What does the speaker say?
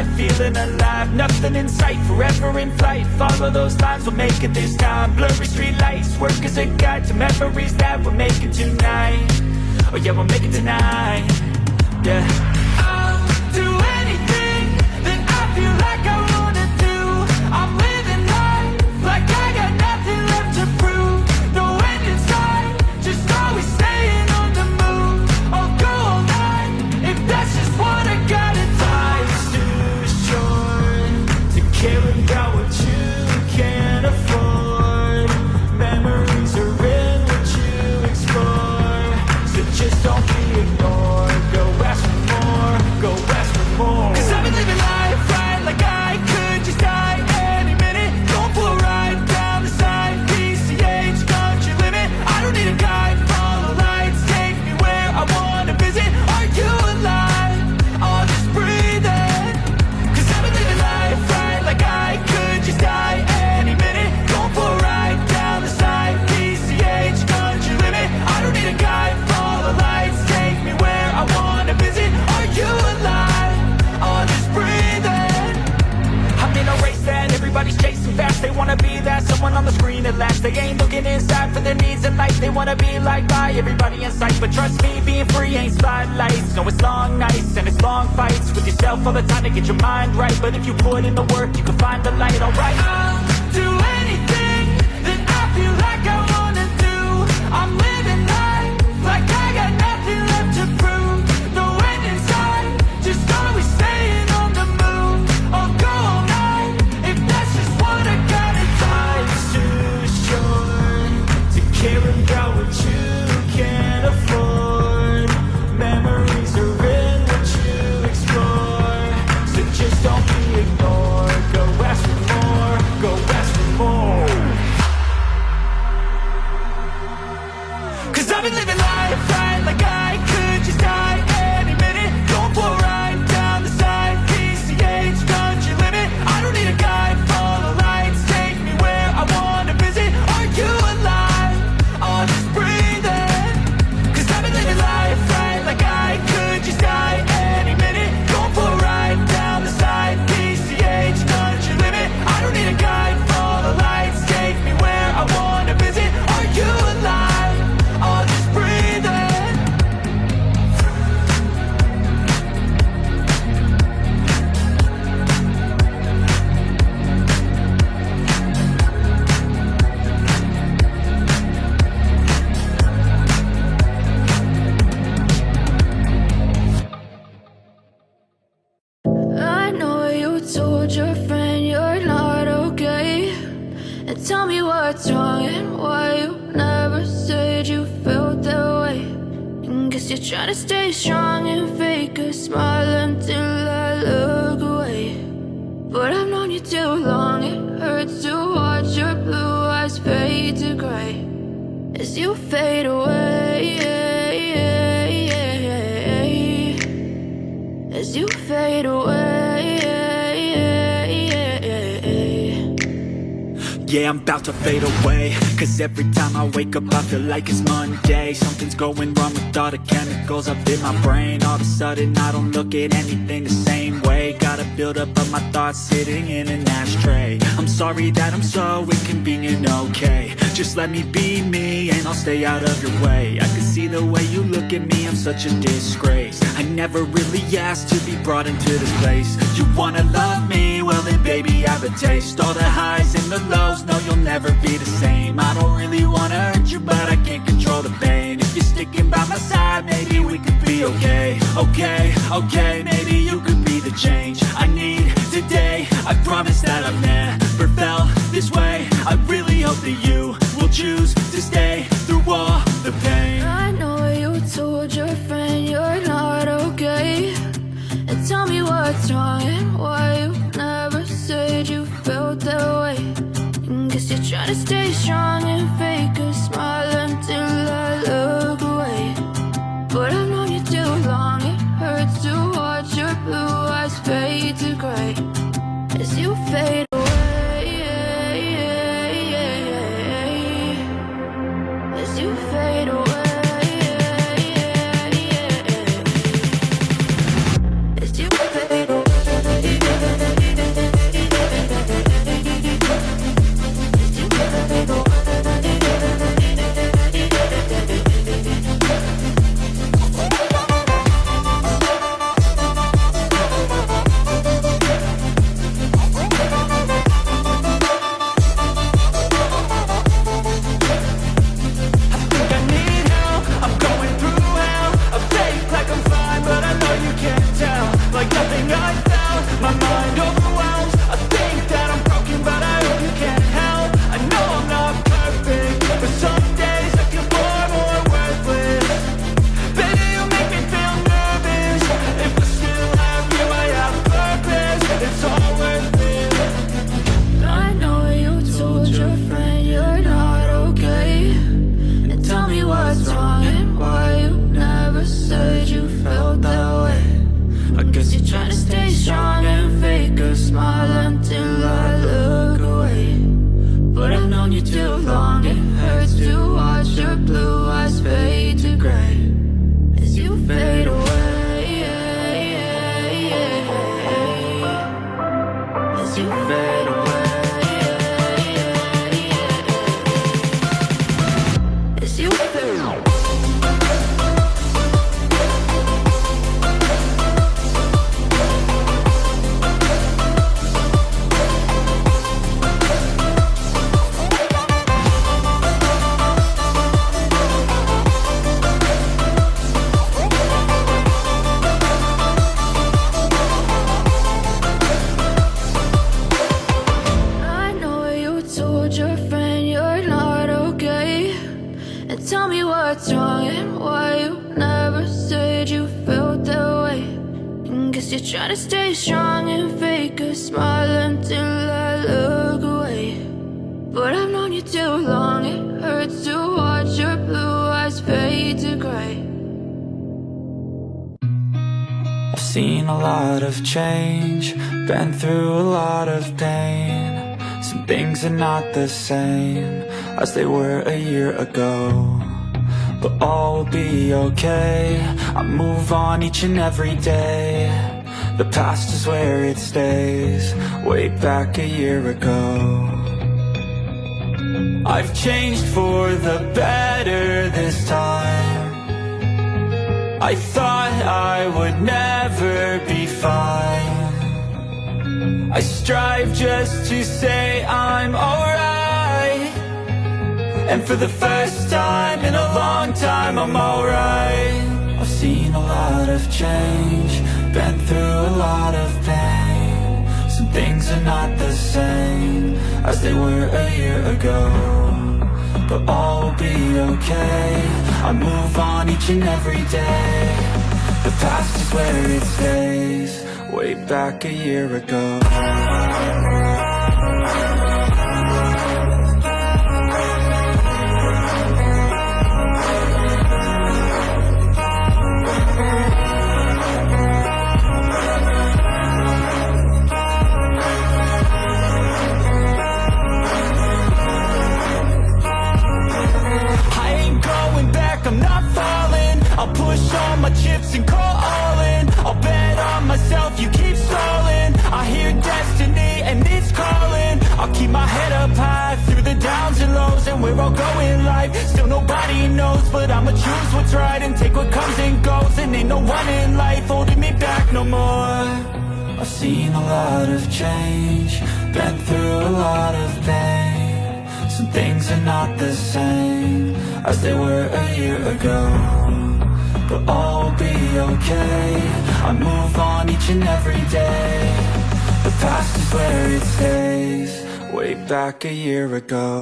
high, feeling alive. Nothing in sight, forever in flight. Follow those lines, we'll make it this time. Blurry street lights, work as a guide to memories that we're making tonight. Oh yeah, we'll make it tonight. Yeah. I'll do anything that I feel like I wanna do. I'm living life like I got nothing left to prove. No end in sight, just always staying on the move. I'll go all night if that's just what I gotta do. Life's too short to care about what you can't afford. Memories are in what you explore, so just don't be ignored. Go ask for more, go ask for more. 'Cause I've been living life right like I could just die any minute. Going for a ride down the side, PCH, country limit. I don't need a guide, follow lights, take me where I wanna visit. Are you alive? I'll just breathe in. 'Cause I've been living life right like I could just die any minute. Going for a ride down the side, PCH, country limit. I don't need a guide, follow lights, take me where I wanna visit. Are you alive? I'll just breathe in. I'm in a race that everybody's chasing fast. They wanna be that someone on the screen at last. They ain't looking inside for their needs in life. They wanna be liked by everybody in sight. But trust me, being free ain't spotlights. No, it's long nights and it's long fights with yourself all the time to get your mind right. But if you put in the work, you can find the light, alright? I'll do anything that I feel like I wanna do. I'm living life like I got nothing left to prove. No end in sight, just always staying on the move. I'll go all night if that's just what I gotta do. Life's too short to care about what you can't afford. Memories are in what you explore, so just don't be ignored. Go ask for more, go ask for more. 'Cause I've been living life right like I could just die any minute. Going for a ride down the side, PCH, country limit. I don't need a guide, follow lights, take me where I wanna visit. Are you alive? I'll just breathe in. 'Cause I've been living life right like I could just die any minute. Going for a ride down the side, PCH, country limit. I don't need a guide, follow lights, take me where I wanna visit. Are you alive? I'll just breathe in. I know you told your friend you're not okay, and tell me what's wrong and why you never said you felt that way. And guess you're trying to stay strong and fake a smile until I look away. But I've known you too long, it hurts to watch your blue eyes fade to gray as you fade away, as you fade away. Yeah, I'm about to fade away, 'cause every time I wake up I feel like it's Monday. Something's going wrong with all the chemicals up in my brain. All of a sudden I don't look at anything the same way. Gotta build up of my thoughts sitting in an ashtray. I'm sorry that I'm so inconvenient, okay. Just let me be me and I'll stay out of your way. I can see the way you look at me, I'm such a disgrace. I never really asked to be brought into this place. You wanna love me? Well then baby I have a taste. All the highs and the lows, no you'll never be the same. I don't really wanna hurt you but I can't control the pain. If you're sticking by my side, maybe we could be okay. Okay, maybe you could be the change I need today. I promise that I've never felt this way. I really hope that you will choose to stay through all the pain. I know you told your friend you're not okay, and tell me what's wrong and why you never said you felt that way. And guess you're trying to stay strong and fake a smile until I look away. But I've known you too long, it hurts to watch your blue eyes fade to gray as you fade away, as you fade away, as you fade away. smile until I look away. But I've known you too long, it hurts to watch your blue eyes fade to gray as you fade away, as you fade away, as you fade away. Your friend you're not okay, and tell me what's wrong and why you never said you felt that way. And guess you're trying to stay strong and fake a smile until I look away. But I've known you too long, it hurts to watch your blue eyes fade to gray. I've seen a lot of change, been through a lot of pain. Some things are not the same as they were a year ago, but all will be okay. I move on each and every day. The past is where it stays, way back a year ago. I've changed for the better this time. I thought I would never be fine. I strive just to say I'm alright, and for the first time in a long time I'm alright. I've seen a lot of change, been through a lot of pain. Some things are not the same as they were a year ago, but all will be okay. I move on each and every day. The past is where it stays, way back a year ago. I ain't going back, I'm not falling. I'll push all my chips and call all in. I'll bet on myself, you keep stalling. I hear destiny and it's calling. I'll keep my head up high through the downs and lows, and we're all going life. Still nobody knows, but I'ma choose what's right and take what comes and goes. And ain't no one in life holding me back no more. I've seen a lot of change, been through a lot of pain. Some things are not the same as they were a year ago, but all will be okay. I move on each and every day. The past is where it stays, way back a year ago.